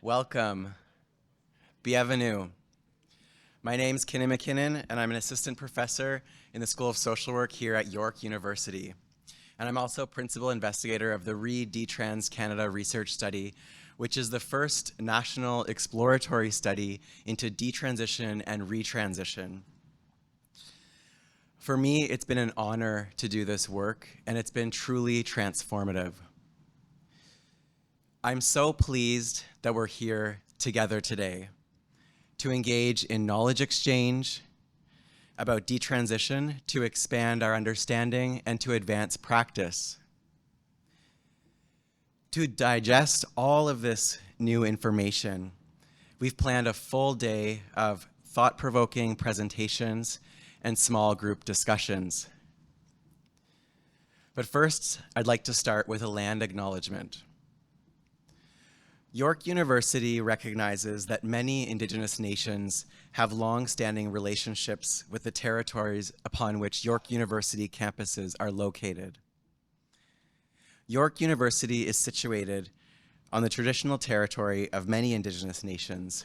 Welcome. Bienvenue. My name's Kinnan McKinnon, and I'm an assistant professor in the School of Social Work here at York University. And I'm also principal investigator of the Detrans Canada research study, which is the first national exploratory study into detransition and retransition. For me, it's been an honor to do this work, and it's been truly transformative. I'm so pleased that we're here together today to engage in knowledge exchange about detransition, to expand our understanding, and to advance practice. To digest all of this new information, we've planned a full day of thought-provoking presentations and small group discussions. But first, I'd like to start with a land acknowledgement. York University recognizes that many Indigenous nations have long-standing relationships with the territories upon which York University campuses are located. York University is situated on the traditional territory of many Indigenous nations.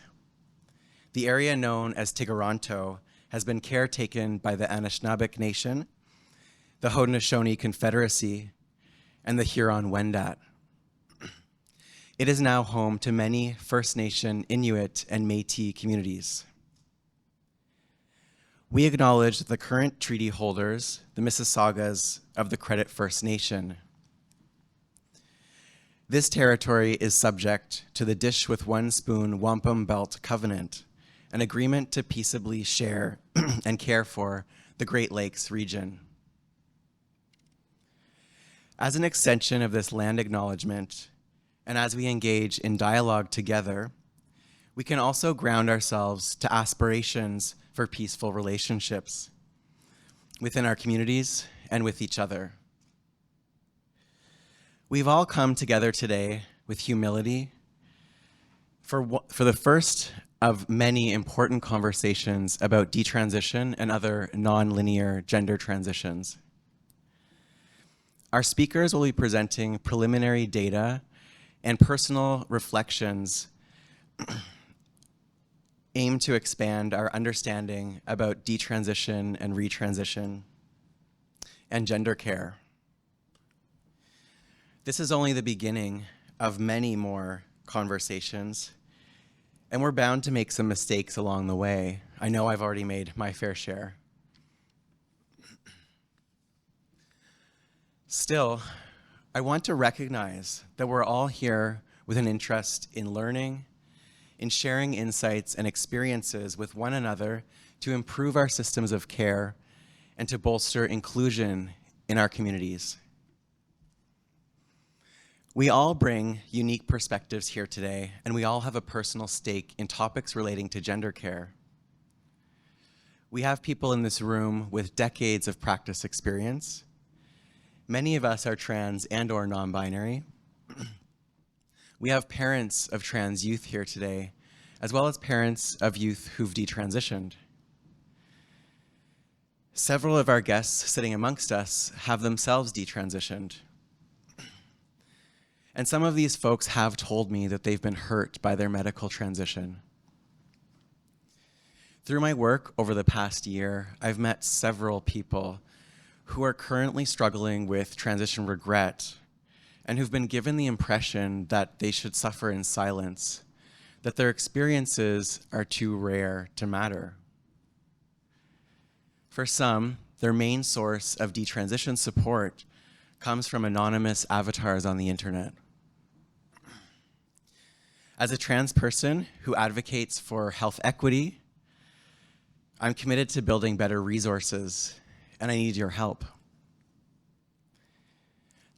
The area known as Tiggeronto has been caretaken by the Anishinaabeg Nation, the Haudenosaunee Confederacy, and the Huron-Wendat. It is now home to many First Nation, Inuit, and Métis communities. We acknowledge the current treaty holders, the Mississaugas of the Credit First Nation. This territory is subject to the Dish with One Spoon Wampum Belt Covenant, an agreement to peaceably share and care for the Great Lakes region. As an extension of this land acknowledgement, and as we engage in dialogue together, we can also ground ourselves to aspirations for peaceful relationships within our communities and with each other. We've all come together today with humility for the first of many important conversations about detransition and other non-linear gender transitions. Our speakers will be presenting preliminary data and personal reflections aim to expand our understanding about detransition and retransition and gender care. This is only the beginning of many more conversations, and we're bound to make some mistakes along the way. I know I've already made my fair share. Still, I want to recognize that we're all here with an interest in learning, in sharing insights and experiences with one another to improve our systems of care and to bolster inclusion in our communities. We all bring unique perspectives here today, and we all have a personal stake in topics relating to gender care. We have people in this room with decades of practice experience. Many of us are trans and/or non-binary. We have parents of trans youth here today, as well as parents of youth who've detransitioned. Several of our guests sitting amongst us have themselves detransitioned. And some of these folks have told me that they've been hurt by their medical transition. Through my work over the past year, I've met several people who are currently struggling with transition regret and who've been given the impression that they should suffer in silence, that their experiences are too rare to matter. For some, their main source of detransition support comes from anonymous avatars on the internet. As a trans person who advocates for health equity, I'm committed to building better resources, and I need your help.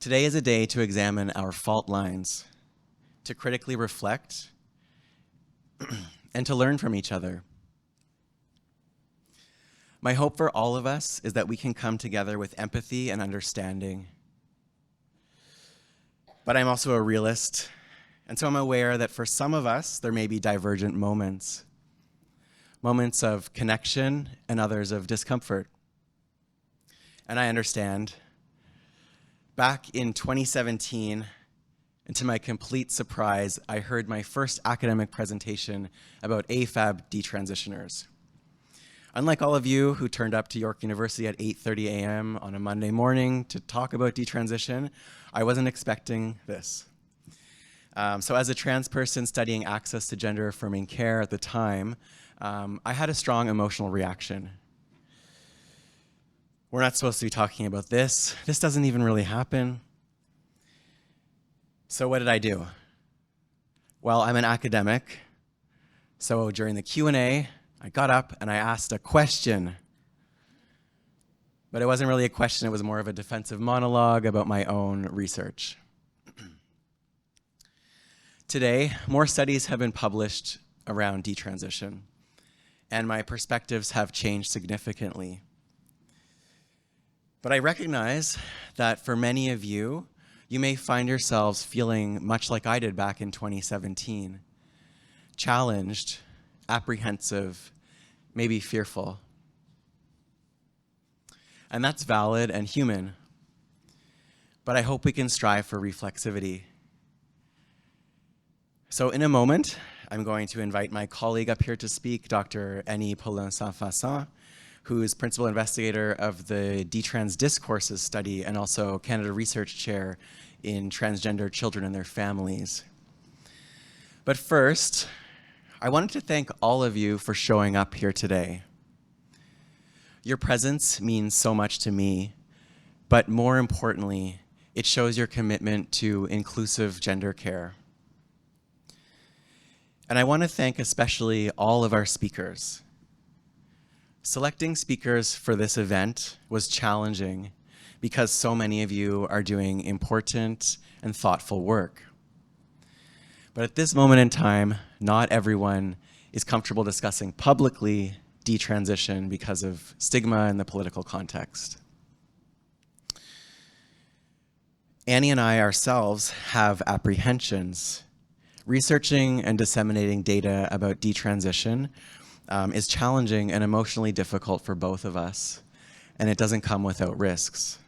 Today is a day to examine our fault lines, to critically reflect, and to learn from each other. My hope for all of us is that we can come together with empathy and understanding. But I'm also a realist, and so I'm aware that for some of us, there may be divergent moments of connection and others of discomfort. And I understand. Back in 2017, And to my complete surprise, I heard my first academic presentation about AFAB detransitioners. Unlike all of you who turned up to York University at 8:30 a.m. on a Monday morning to talk about detransition, I wasn't expecting this. So as a trans person studying access to gender-affirming care at the time, I had a strong emotional reaction. We're not supposed to be talking about this. This doesn't even really happen. So what did I do? Well, I'm an academic. So during the Q&A, I got up and I asked a question. But it wasn't really a question, it was more of a defensive monologue about my own research. Today, more studies have been published around detransition, and my perspectives have changed significantly. But I recognize that for many of you, you may find yourselves feeling much like I did back in 2017, challenged, apprehensive, maybe fearful. And that's valid and human, but I hope we can strive for reflexivity. So in a moment, I'm going to invite my colleague up here to speak, Dr. Annie Paulin-Saint-Vincent, who is principal investigator of the Detrans Discourses study and also Canada Research Chair in transgender children and their families. But first, I wanted to thank all of you for showing up here today. Your presence means so much to me, but more importantly, it shows your commitment to inclusive gender care. And I want to thank especially all of our speakers. Selecting speakers for this event was challenging because so many of you are doing important and thoughtful work. But at this moment in time, not everyone is comfortable discussing publicly detransition because of stigma in the political context. Annie and I ourselves have apprehensions. Researching and disseminating data about detransition is challenging and emotionally difficult for both of us, and it doesn't come without risks.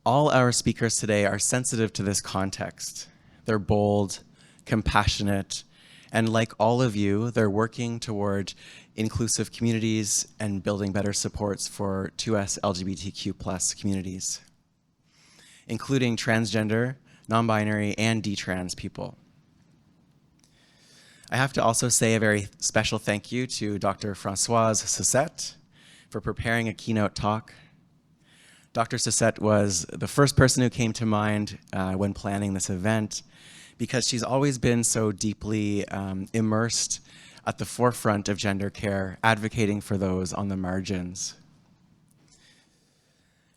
All our speakers today are sensitive to this context. They're bold, compassionate, and like all of you, they're working toward inclusive communities and building better supports for 2S LGBTQ+ communities, including transgender, non-binary, and detrans people. I have to also say a very special thank you to Dr. Françoise Sussette for preparing a keynote talk. Dr. Sussette was the first person who came to mind when planning this event because she's always been so deeply immersed at the forefront of gender care, advocating for those on the margins.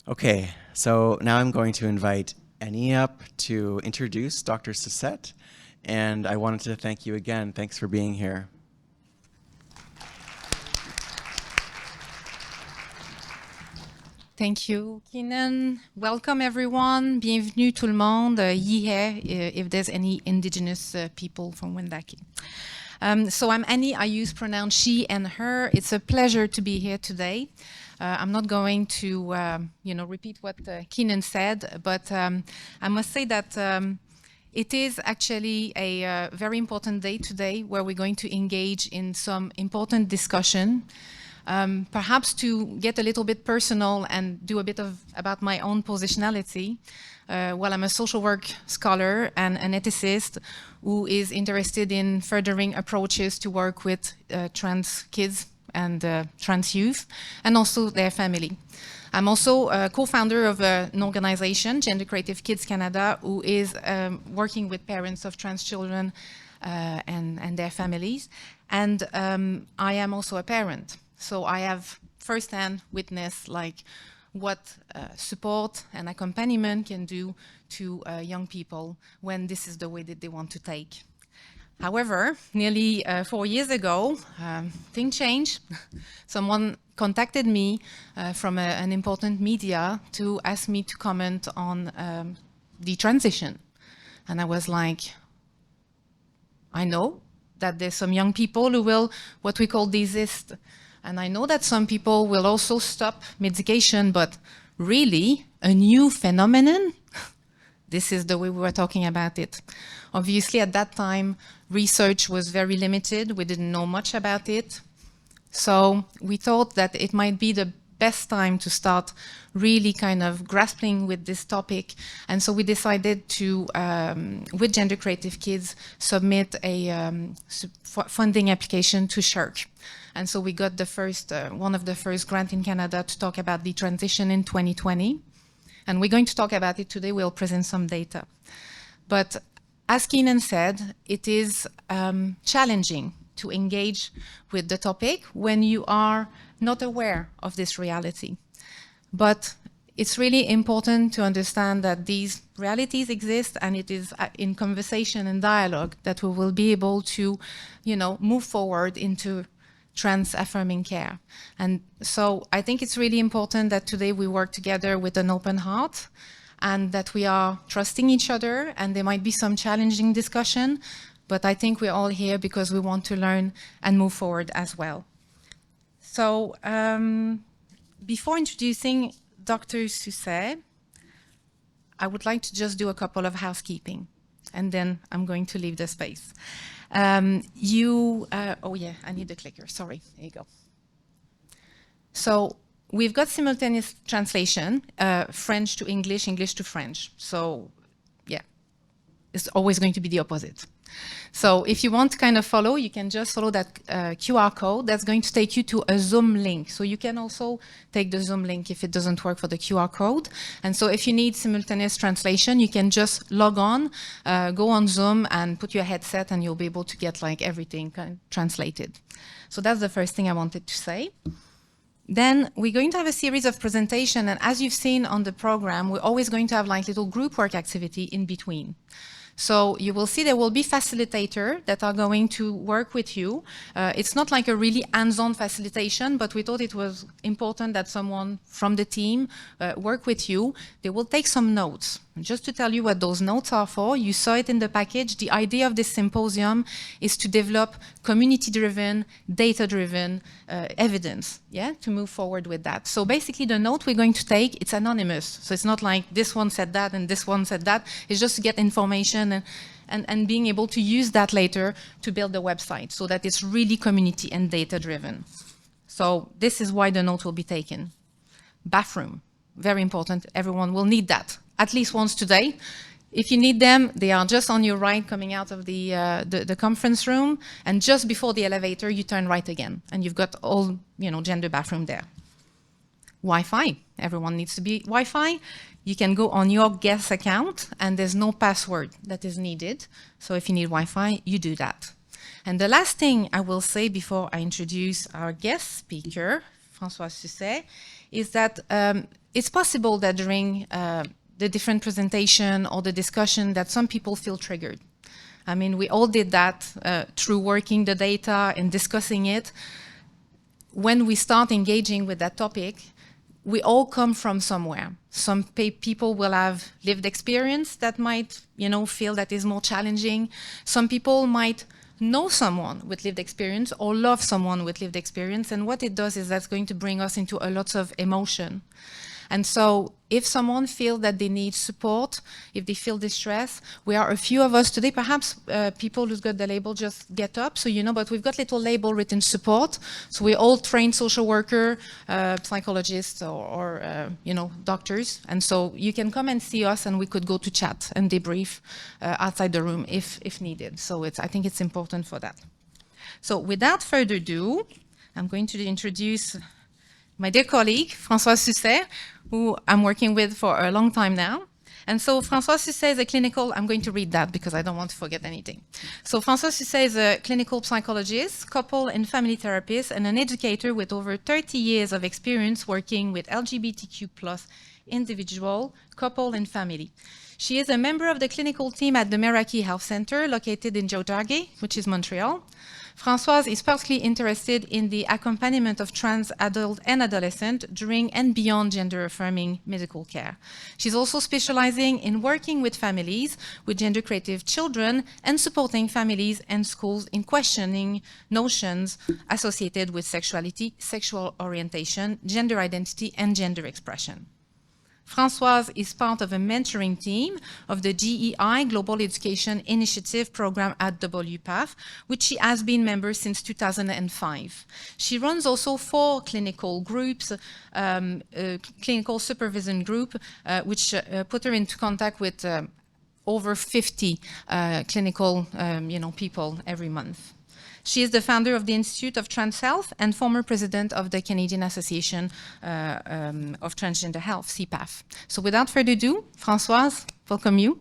Okay, so now I'm going to invite Annie up to introduce Dr. Sussette. And I wanted to thank you again. Thanks for being here. Thank you, Keenan. Welcome, everyone. Bienvenue tout le monde. Yihe, if there's any indigenous people from Wendake. So I'm Annie. I use pronouns she and her. It's a pleasure to be here today. I'm not going to, repeat what Keenan said, but I must say that it is actually a very important day today where we're going to engage in some important discussion, perhaps to get a little bit personal and do a bit about my own positionality. Well, I'm a social work scholar and an ethicist who is interested in furthering approaches to work with trans kids and trans youth, and also their family. I'm also a co-founder of an organization, Gender Creative Kids Canada, who is working with parents of trans children and their families. And I am also a parent. So I have firsthand witnessed what support and accompaniment can do to young people when this is the way that they want to take. However, nearly 4 years ago, things changed. Someone contacted me from an important media to ask me to comment on the transition. And I was like, I know that there's some young people who will, what we call, desist. And I know that some people will also stop medication, but really, a new phenomenon? this is the way we were talking about it. Obviously, at that time, research was very limited. We didn't know much about it. So we thought that it might be the best time to start really kind of grappling with this topic. And so we decided to, with Gender Creative Kids, submit a funding application to SHIRK. And so we got the first, one of the first grants in Canada to talk about the transition in 2020. And we're going to talk about it today. We'll present some data. But as Keenan said, it is challenging to engage with the topic when you are not aware of this reality. But it's really important to understand that these realities exist, and it is in conversation and dialogue that we will be able to, move forward into trans-affirming care. And so I think it's really important that today we work together with an open heart and that we are trusting each other, and there might be some challenging discussion, but I think we're all here because we want to learn and move forward as well. So before introducing Dr. Susset, I would like to just do a couple of housekeeping, and then I'm going to leave the space. Oh yeah, I need the clicker, sorry, there you go. So we've got simultaneous translation, French to English, English to French. So yeah, it's always going to be the opposite. So if you want to kind of follow, you can just follow that QR code. That's going to take you to a Zoom link. So you can also take the Zoom link if it doesn't work for the QR code. And so if you need simultaneous translation, you can just log on, go on Zoom and put your headset, and you'll be able to get like everything kind of translated. So that's the first thing I wanted to say. Then we're going to have a series of presentation, and as you've seen on the program, we're always going to have like little group work activity in between. So you will see there will be facilitators that are going to work with you. It's not like a really hands-on facilitation, but we thought it was important that someone from the team work with you. They will take some notes. And just to tell you what those notes are for, you saw it in the package. The idea of this symposium is to develop community-driven, data-driven evidence, to move forward with that. So basically the note we're going to take, it's anonymous. So it's not like this one said that and this one said that. It's just to get information and being able to use that later to build the website so that it's really community and data-driven. So this is why the note will be taken. Bathroom, very important. Everyone will need that at least once today. If you need them, they are just on your right coming out of the conference room, and just before the elevator, you turn right again, and you've got all, gender bathroom there. Wi-Fi, everyone needs to be Wi-Fi. You can go on your guest account, and there's no password that is needed. So if you need Wi-Fi, you do that. And the last thing I will say before I introduce our guest speaker, François Susset, is that it's possible that during the different presentation or the discussion that some people feel triggered. I mean, we all did that through working the data and discussing it. When we start engaging with that topic, we all come from somewhere. Some people will have lived experience that might, feel that is more challenging. Some people might know someone with lived experience or love someone with lived experience. And what it does is that's going to bring us into a lot of emotion. And so if someone feels that they need support, if they feel distress, we are a few of us today, perhaps people who's got the label just get up, so but we've got little label written support. So we're all trained social worker, psychologists, or doctors. And so you can come and see us, and we could go to chat and debrief outside the room if needed. So I think it's important for that. So without further ado, I'm going to introduce my dear colleague, François Susset, who I'm working with for a long time now. And so François Susset is a clinical, I'm going to read that because I don't want to forget anything. So François Susset is a clinical psychologist, couple and family therapist, and an educator with over 30 years of experience working with LGBTQ+ individual, couple, and family. She is a member of the clinical team at the Meraki Health Center, located in Jautargues, which is Montreal. Françoise is particularly interested in the accompaniment of trans adult and adolescent during and beyond gender-affirming medical care. She's also specializing in working with families with gender-creative children and supporting families and schools in questioning notions associated with sexuality, sexual orientation, gender identity, and gender expression. Françoise is part of a mentoring team of the GEI Global Education Initiative program at WPATH, which she has been member since 2005. She runs also 4 clinical groups, clinical supervision group, which put her into contact with over 50 clinical people every month. She is the founder of the Institute of Trans Health and former president of the Canadian Association of Transgender Health, CPAF. So without further ado, Françoise, welcome you.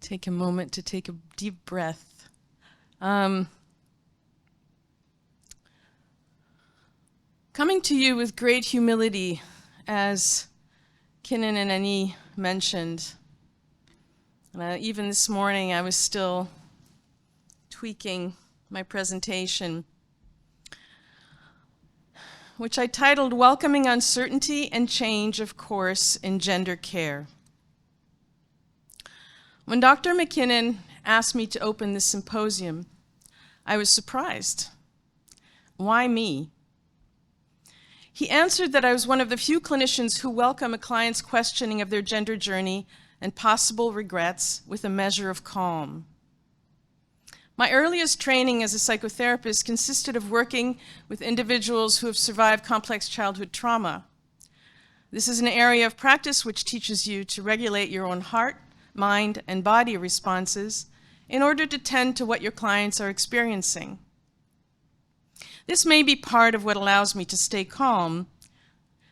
Take a moment to take a deep breath. Coming to you with great humility, as Kinnan and Annie mentioned. Even this morning, I was still tweaking my presentation, which I titled Welcoming Uncertainty and Change, of Course, in Gender Care. When Dr. McKinnon asked me to open this symposium, I was surprised. Why me? He answered that I was one of the few clinicians who welcome a client's questioning of their gender journey and possible regrets with a measure of calm. My earliest training as a psychotherapist consisted of working with individuals who have survived complex childhood trauma. This is an area of practice which teaches you to regulate your own heart, mind, and body responses in order to tend to what your clients are experiencing. This may be part of what allows me to stay calm.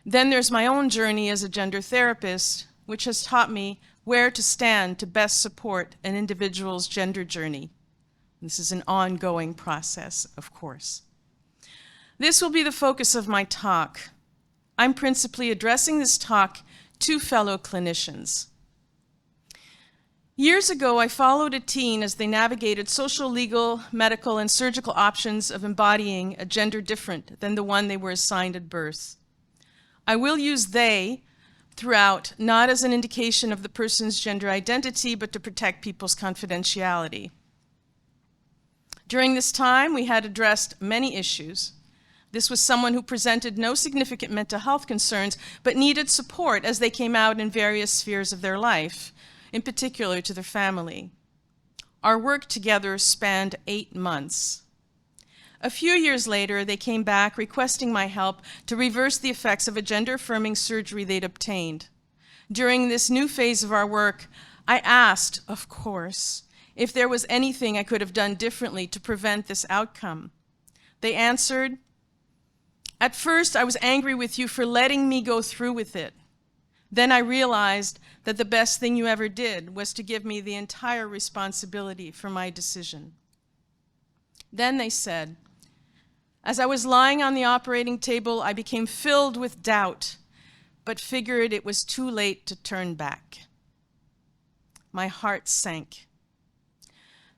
Then there's my own journey as a gender therapist, which has taught me where to stand to best support an individual's gender journey. This is an ongoing process, of course. This will be the focus of my talk. I'm principally addressing this talk to fellow clinicians. Years ago, I followed a teen as they navigated social, legal, medical, and surgical options of embodying a gender different than the one they were assigned at birth. I will use they throughout, not as an indication of the person's gender identity, but to protect people's confidentiality. During this time, we had addressed many issues. This was someone who presented no significant mental health concerns, but needed support as they came out in various spheres of their life, in particular to their family. Our work together spanned 8 months. A few years later, they came back requesting my help to reverse the effects of a gender-affirming surgery they'd obtained. During this new phase of our work, I asked, of course, if there was anything I could have done differently to prevent this outcome. They answered, "At first, I was angry with you for letting me go through with it. Then I realized that the best thing you ever did was to give me the entire responsibility for my decision." Then they said, "As I was lying on the operating table, I became filled with doubt, but figured it was too late to turn back." My heart sank.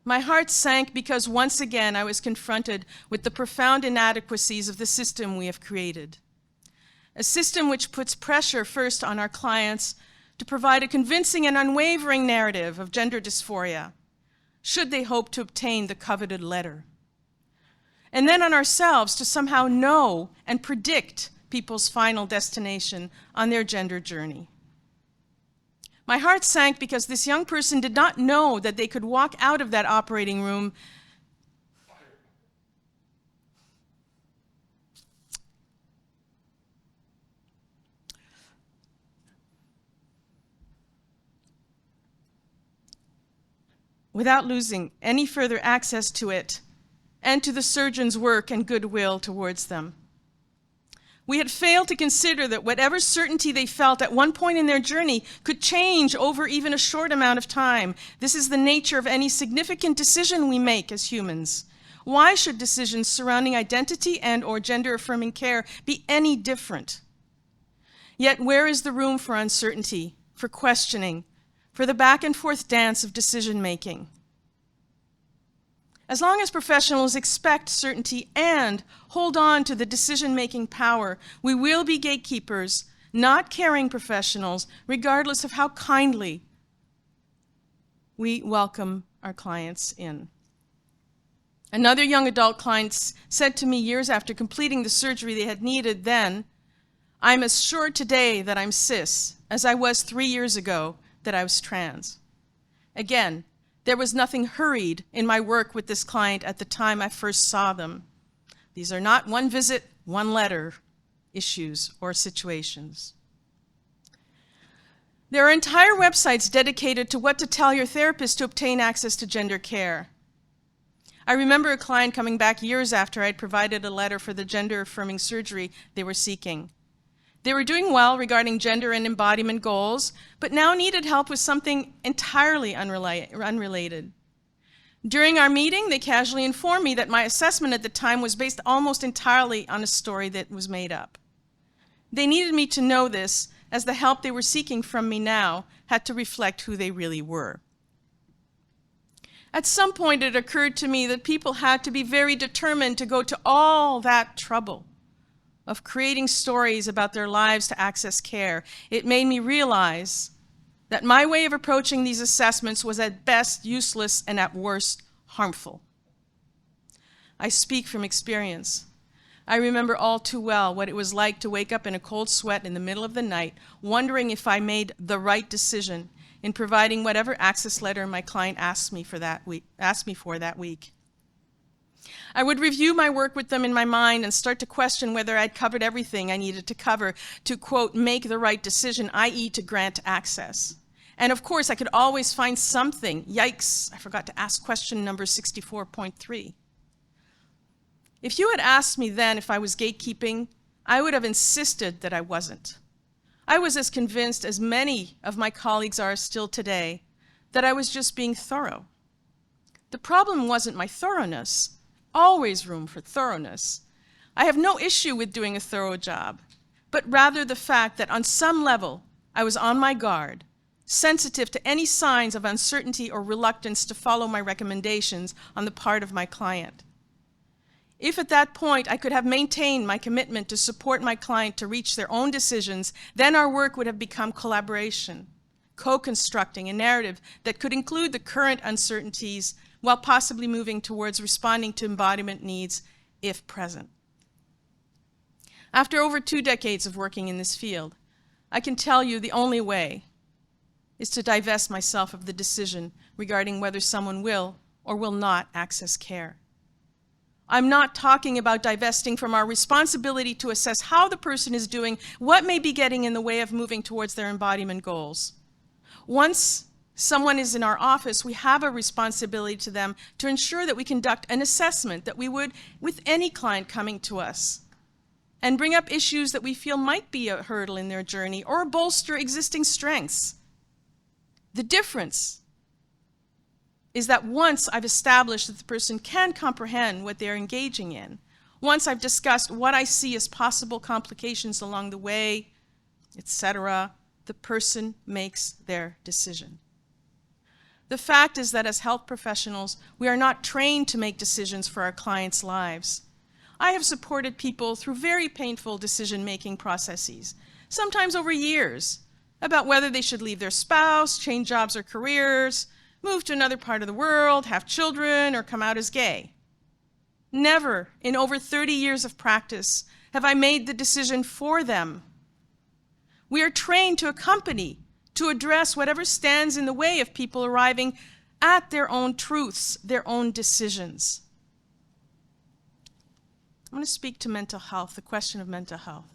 My heart sank because once again I was confronted with the profound inadequacies of the system we have created. A system which puts pressure first on our clients to provide a convincing and unwavering narrative of gender dysphoria, should they hope to obtain the coveted letter. And then on ourselves to somehow know and predict people's final destination on their gender journey. My heart sank because this young person did not know that they could walk out of that operating room without losing any further access to it and to the surgeon's work and goodwill towards them. We had failed to consider that whatever certainty they felt at one point in their journey could change over even a short amount of time. This is the nature of any significant decision we make as humans. Why should decisions surrounding identity and/or gender-affirming care be any different? Yet where is the room for uncertainty for questioning, for the back and forth dance of decision making. As long as professionals expect certainty and hold on to the decision-making power, we will be gatekeepers, not caring professionals, regardless of how kindly we welcome our clients in. Another young adult client said to me years after completing the surgery they had needed then, "I'm as sure today that I'm cis as I was 3 years ago that I was trans." Again, there was nothing hurried in my work with this client at the time I first saw them. These are not one visit, one letter issues or situations. There are entire websites dedicated to what to tell your therapist to obtain access to gender care. I remember a client coming back years after I'd provided a letter for the gender-affirming surgery they were seeking. They were doing well regarding gender and embodiment goals, but now needed help with something entirely unrelated. During our meeting, they casually informed me that my assessment at the time was based almost entirely on a story that was made up. They needed me to know this, as the help they were seeking from me now had to reflect who they really were. At some point, it occurred to me that people had to be very determined to go to all that trouble of creating stories about their lives to access care. It made me realize that my way of approaching these assessments was at best useless and at worst harmful. I speak from experience. I remember all too well what it was like to wake up in a cold sweat in the middle of the night, wondering if I made the right decision in providing whatever access letter my client asked me for that week. I would review my work with them in my mind and start to question whether I'd covered everything I needed to cover to, quote, make the right decision, i.e. to grant access. And of course, I could always find something. Yikes, I forgot to ask question number 64.3. If you had asked me then if I was gatekeeping, I would have insisted that I wasn't. I was as convinced as many of my colleagues are still today that I was just being thorough. The problem wasn't my thoroughness. Always room for thoroughness. I have no issue with doing a thorough job, but rather the fact that on some level I was on my guard, sensitive to any signs of uncertainty or reluctance to follow my recommendations on the part of my client. If at that point I could have maintained my commitment to support my client to reach their own decisions, then our work would have become collaboration, co-constructing a narrative that could include the current uncertainties while possibly moving towards responding to embodiment needs if present. After over 2 decades of working in this field, I can tell you the only way is to divest myself of the decision regarding whether someone will or will not access care. I'm not talking about divesting from our responsibility to assess how the person is doing, what may be getting in the way of moving towards their embodiment goals. Once someone is in our office, we have a responsibility to them to ensure that we conduct an assessment that we would with any client coming to us and bring up issues that we feel might be a hurdle in their journey or bolster existing strengths. The difference is that once I've established that the person can comprehend what they're engaging in, once I've discussed what I see as possible complications along the way, etc., the person makes their decision. The fact is that as health professionals, we are not trained to make decisions for our clients' lives. I have supported people through very painful decision-making processes, sometimes over years, about whether they should leave their spouse, change jobs or careers, move to another part of the world, have children, or come out as gay. Never in over 30 years of practice have I made the decision for them. We are trained to accompany, to address whatever stands in the way of people arriving at their own truths, their own decisions. I'm going to speak to mental health, the question of mental health.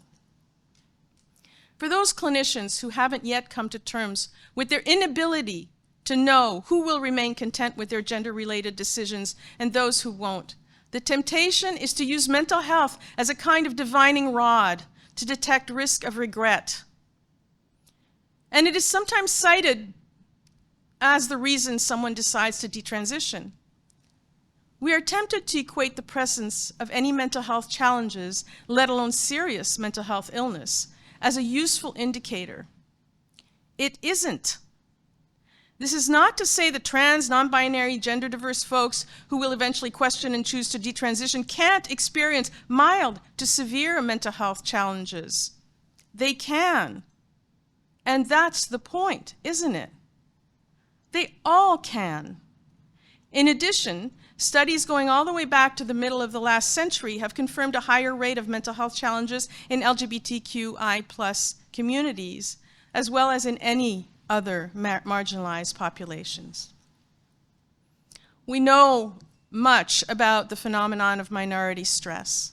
For those clinicians who haven't yet come to terms with their inability to know who will remain content with their gender-related decisions and those who won't, the temptation is to use mental health as a kind of divining rod to detect risk of regret. And it is sometimes cited as the reason someone decides to detransition. We are tempted to equate the presence of any mental health challenges, let alone serious mental health illness, as a useful indicator. it isn't. This is not to say that trans, non-binary, gender-diverse folks who will eventually question and choose to detransition can't experience mild to severe mental health challenges. They can. And that's the point, isn't it? They all can. In addition, studies going all the way back to the middle of the last century have confirmed a higher rate of mental health challenges in LGBTQI+ communities, as well as in any other marginalized populations. We know much about the phenomenon of minority stress,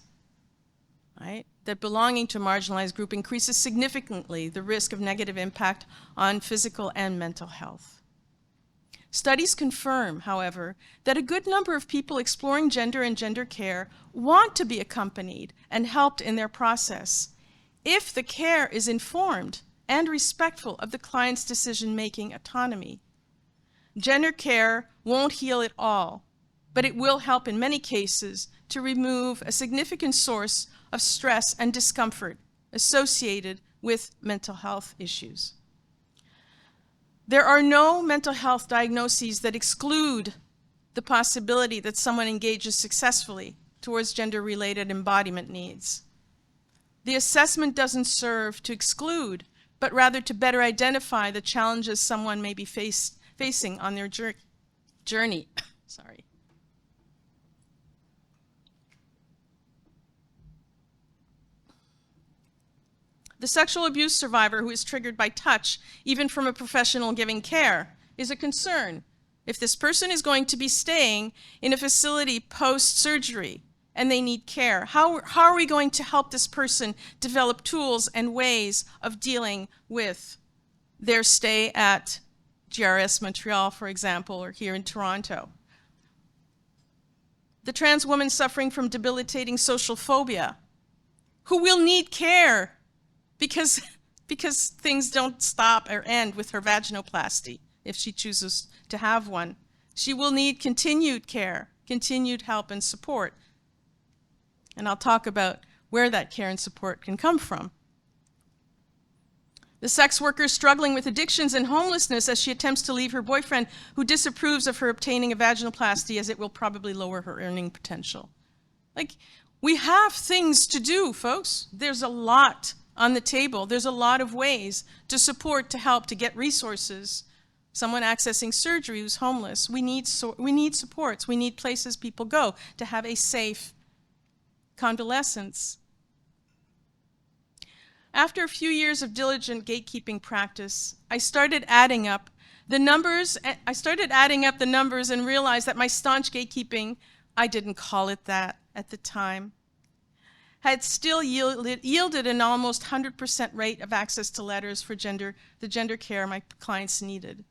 right? That belonging to a marginalized group increases significantly the risk of negative impact on physical and mental health. Studies confirm, however, that a good number of people exploring gender and gender care want to be accompanied and helped in their process if the care is informed and respectful of the client's decision-making autonomy. Gender care won't heal it all, but it will help in many cases to remove a significant source of stress and discomfort associated with mental health issues. There are no mental health diagnoses that exclude the possibility that someone engages successfully towards gender-related embodiment needs. The assessment doesn't serve to exclude, but rather to better identify the challenges someone may be facing on their journey. Sorry. The sexual abuse survivor who is triggered by touch, even from a professional giving care, is a concern. If this person is going to be staying in a facility post-surgery and they need care, how are we going to help this person develop tools and ways of dealing with their stay at GRS Montreal, for example, or here in Toronto? The trans woman suffering from debilitating social phobia, who will need care because things don't stop or end with her vaginoplasty if she chooses to have one. She will need continued care, continued help and support. And I'll talk about where that care and support can come from. The sex worker struggling with addictions and homelessness as she attempts to leave her boyfriend who disapproves of her obtaining a vaginoplasty as it will probably lower her earning potential. Like, we have things to do, folks. There's a lot on the table. There's a lot of ways to support, to help, to get resources. Someone accessing surgery who's homeless, we need supports. We need places people go to have a safe convalescence. After a few years of diligent gatekeeping practice, I started adding up the numbers and realized that my staunch gatekeeping, I didn't call it that at the time, had still yielded an almost 100% rate of access to letters for the gender care my clients needed.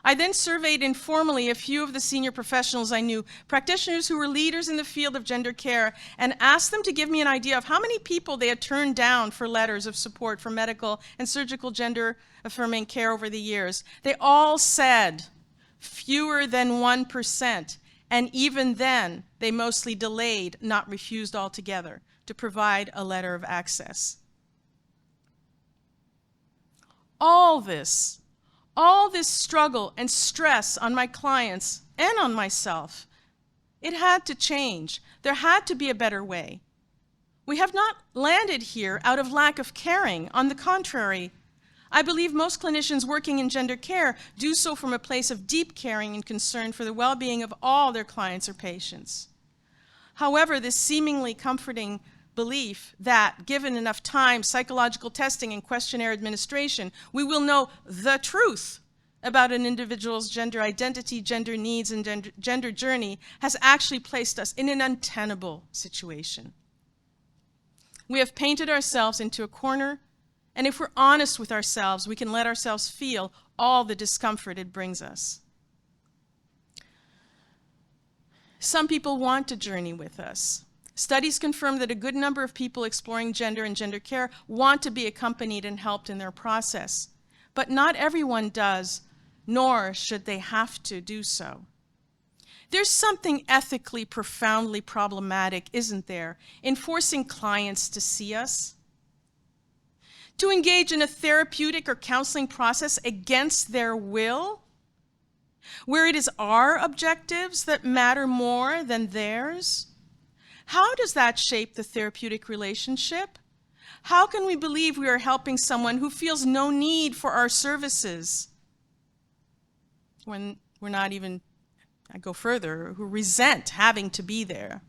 I then surveyed informally a few of the senior professionals I knew, practitioners who were leaders in the field of gender care, and asked them to give me an idea of how many people they had turned down for letters of support for medical and surgical gender-affirming care over the years. They all said fewer than 1%, and even then, they mostly delayed, not refused altogether, to provide a letter of access. All this struggle and stress on my clients and on myself, it had to change. There had to be a better way. We have not landed here out of lack of caring. On the contrary, I believe most clinicians working in gender care do so from a place of deep caring and concern for the well-being of all their clients or patients. However, this seemingly comforting belief that, given enough time, psychological testing, and questionnaire administration, we will know the truth about an individual's gender identity, gender needs, and gender journey has actually placed us in an untenable situation. We have painted ourselves into a corner, and if we're honest with ourselves, we can let ourselves feel all the discomfort it brings us. Some people want to journey with us. Studies confirm that a good number of people exploring gender and gender care want to be accompanied and helped in their process. But not everyone does, nor should they have to do so. There's something ethically profoundly problematic, isn't there, in forcing clients to see us? To engage in a therapeutic or counseling process against their will, where it is our objectives that matter more than theirs? How does that shape the therapeutic relationship? How can we believe we are helping someone who feels no need for our services when we're not even, I go further, who resent having to be there?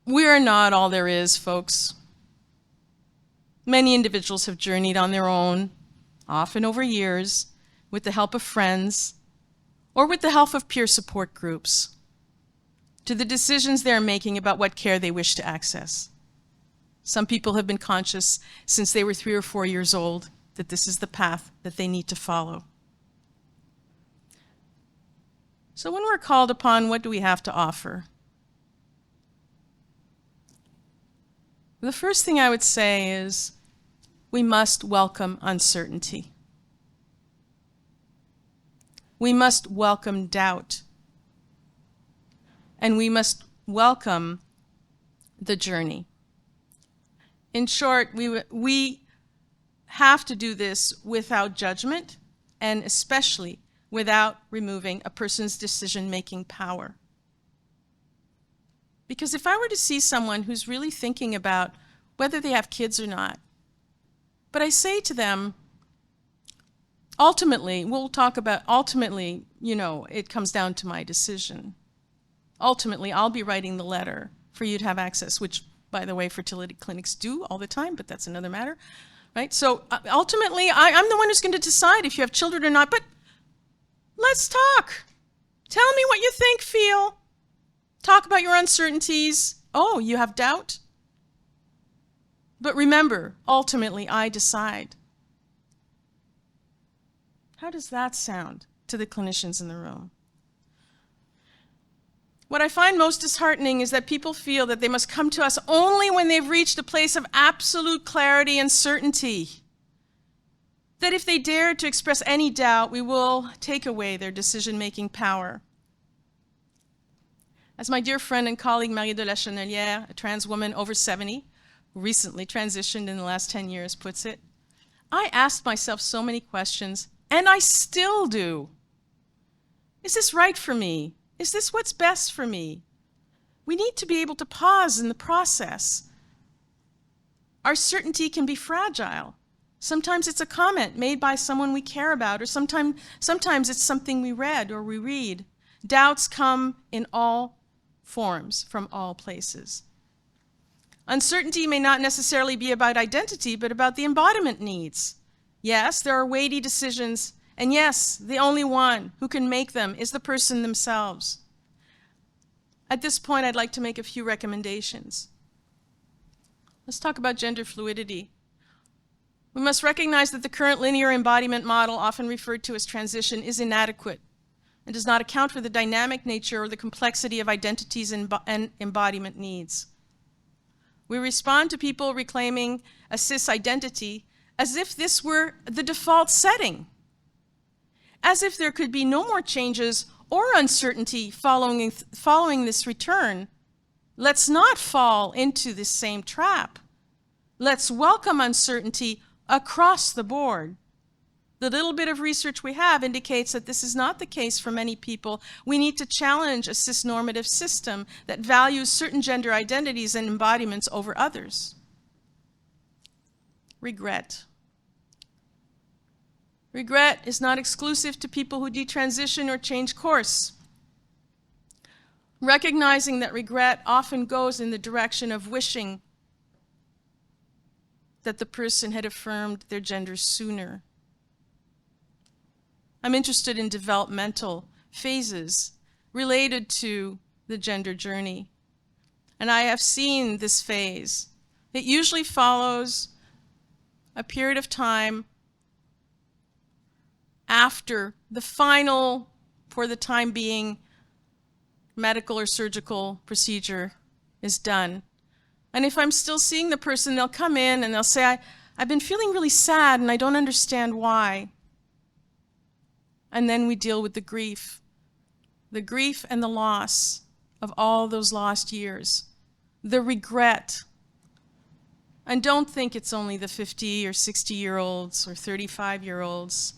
We are not all there is, folks. Many individuals have journeyed on their own, often over years, with the help of friends or with the help of peer support groups, to the decisions they are making about what care they wish to access. Some people have been conscious since they were 3 or 4 years old that this is the path that they need to follow. So when we're called upon, what do we have to offer? The first thing I would say is we must welcome uncertainty. We must welcome doubt. And we must welcome the journey. In short, we have to do this without judgment, and especially without removing a person's decision-making power. Because if I were to see someone who's really thinking about whether they have kids or not, but I say to them, ultimately, it comes down to my decision. Ultimately, I'll be writing the letter for you to have access, which, by the way, fertility clinics do all the time, but that's another matter, right? So ultimately, I'm the one who's going to decide if you have children or not, but let's talk. Tell me what you think, feel. Talk about your uncertainties. Oh, you have doubt? But remember, ultimately, I decide. How does that sound to the clinicians in the room? What I find most disheartening is that people feel that they must come to us only when they've reached a place of absolute clarity and certainty. That if they dare to express any doubt, we will take away their decision-making power. As my dear friend and colleague Marie de la Chenelière, a trans woman over 70, who recently transitioned in the last 10 years, puts it, I asked myself so many questions, and I still do. Is this right for me? Is this what's best for me? We need to be able to pause in the process. Our certainty can be fragile. Sometimes it's a comment made by someone we care about, or sometimes it's something we read or we read. Doubts come in all forms, from all places. Uncertainty may not necessarily be about identity, but about the embodiment needs. Yes, there are weighty decisions, and yes, the only one who can make them is the person themselves. At this point, I'd like to make a few recommendations. Let's talk about gender fluidity. We must recognize that the current linear embodiment model, often referred to as transition, is inadequate and does not account for the dynamic nature or the complexity of identities and embodiment needs. We respond to people reclaiming a cis identity as if this were the default setting, as if there could be no more changes or uncertainty following this return. Let's not fall into this same trap. Let's welcome uncertainty across the board. The little bit of research we have indicates that this is not the case for many people. We need to challenge a cisnormative system that values certain gender identities and embodiments over others. Regret. Regret is not exclusive to people who detransition or change course. Recognizing that regret often goes in the direction of wishing that the person had affirmed their gender sooner. I'm interested in developmental phases related to the gender journey. And I have seen this phase. It usually follows a period of time after the final, for the time being, medical or surgical procedure is done. And if I'm still seeing the person, they'll come in and they'll say, I've been feeling really sad and I don't understand why. And then we deal with the grief and the loss of all those lost years, the regret. And don't think it's only the 50 or 60-year-olds or 35-year-olds.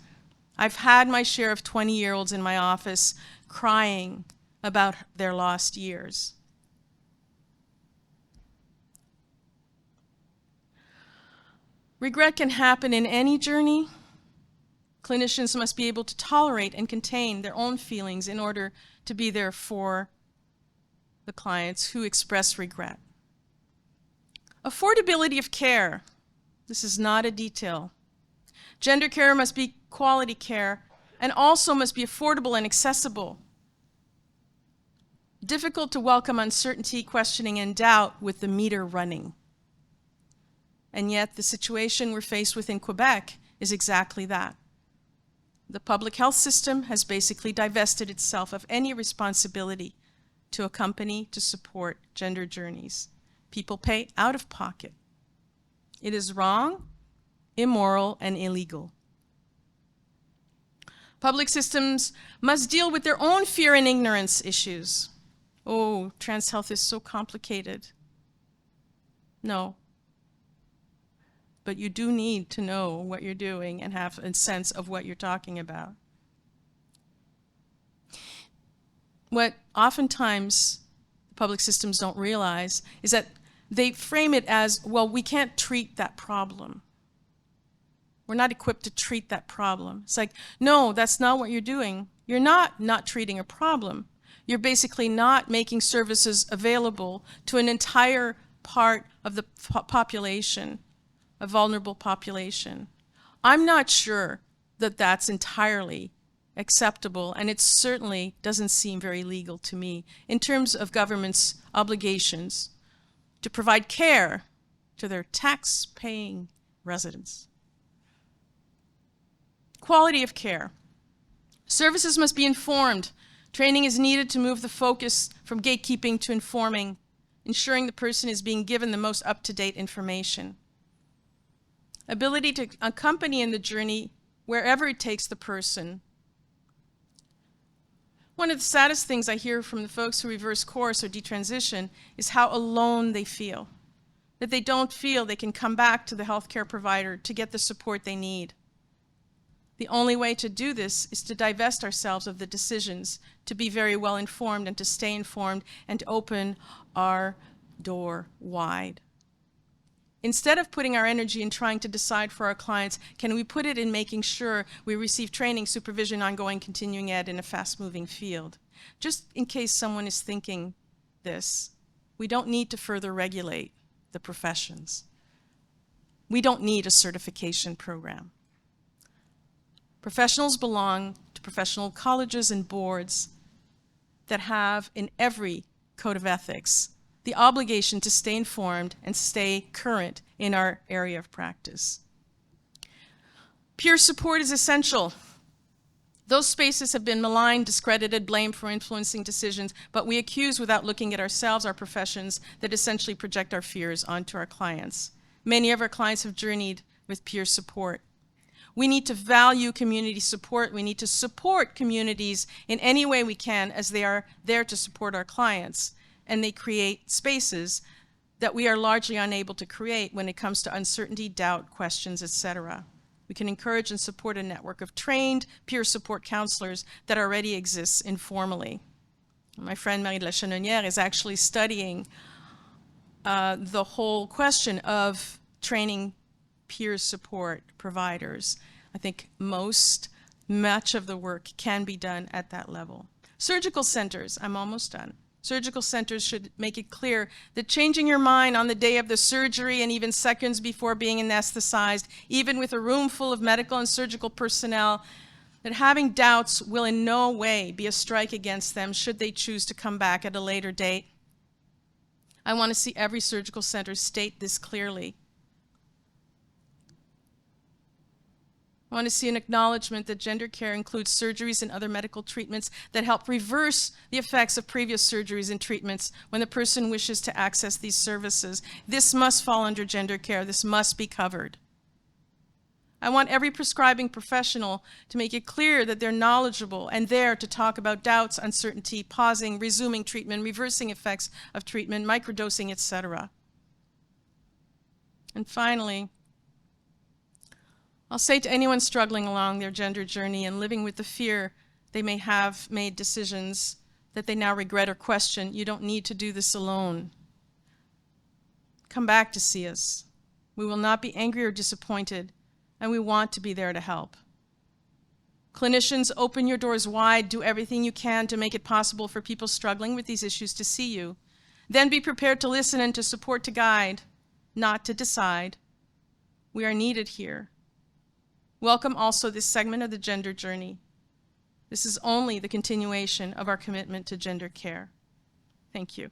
I've had my share of 20-year-olds in my office crying about their lost years. Regret can happen in any journey. Clinicians must be able to tolerate and contain their own feelings in order to be there for the clients who express regret. Affordability of care. This is not a detail. Gender care must be quality care and also must be affordable and accessible. Difficult to welcome uncertainty, questioning, and doubt with the meter running. And yet the situation we're faced with in Quebec is exactly that. The public health system has basically divested itself of any responsibility to accompany, to support gender journeys. People pay out of pocket. It is wrong, immoral, and illegal. Public systems must deal with their own fear and ignorance issues. Oh, trans health is so complicated. No. But you do need to know what you're doing and have a sense of what you're talking about. What oftentimes public systems don't realize is that they frame it as, well, we can't treat that problem. We're not equipped to treat that problem. It's like, no, that's not what you're doing. You're not treating a problem. You're basically not making services available to an entire part of the population, a vulnerable population. I'm not sure that that's entirely acceptable, and it certainly doesn't seem very legal to me in terms of government's obligations to provide care to their tax-paying residents. Quality of care. Services must be informed. Training is needed to move the focus from gatekeeping to informing, ensuring the person is being given the most up-to-date information. Ability to accompany in the journey wherever it takes the person. One of the saddest things I hear from the folks who reverse course or detransition is how alone they feel. That they don't feel they can come back to the healthcare provider to get the support they need. The only way to do this is to divest ourselves of the decisions, to be very well informed and to stay informed and to open our door wide. Instead of putting our energy in trying to decide for our clients, can we put it in making sure we receive training, supervision, ongoing continuing ed in a fast-moving field? Just in case someone is thinking this, we don't need to further regulate the professions. We don't need a certification program. Professionals belong to professional colleges and boards that have, in every code of ethics, the obligation to stay informed and stay current in our area of practice. Peer support is essential. Those spaces have been maligned, discredited, blamed for influencing decisions, but we accuse without looking at ourselves, our professions, that essentially project our fears onto our clients. Many of our clients have journeyed with peer support. We need to value community support. We need to support communities in any way we can as they are there to support our clients. And they create spaces that we are largely unable to create when it comes to uncertainty, doubt, questions, etc. We can encourage and support a network of trained peer support counselors that already exists informally. My friend Marie de la Chenonnière is actually studying the whole question of training peer support providers. I think much of the work can be done at that level. Surgical centers, I'm almost done. Surgical centers should make it clear that changing your mind on the day of the surgery and even seconds before being anesthetized, even with a room full of medical and surgical personnel, that having doubts will in no way be a strike against them should they choose to come back at a later date. I want to see every surgical center state this clearly. I want to see an acknowledgement that gender care includes surgeries and other medical treatments that help reverse the effects of previous surgeries and treatments when the person wishes to access these services. This must fall under gender care. This must be covered. I want every prescribing professional to make it clear that they're knowledgeable and there to talk about doubts, uncertainty, pausing, resuming treatment, reversing effects of treatment, microdosing, etc. And finally, I'll say to anyone struggling along their gender journey and living with the fear they may have made decisions that they now regret or question, you don't need to do this alone. Come back to see us. We will not be angry or disappointed, and we want to be there to help. Clinicians, open your doors wide. Do everything you can to make it possible for people struggling with these issues to see you. Then be prepared to listen and to support, to guide, not to decide. We are needed here. Welcome also this segment of the gender journey. This is only the continuation of our commitment to gender care. Thank you.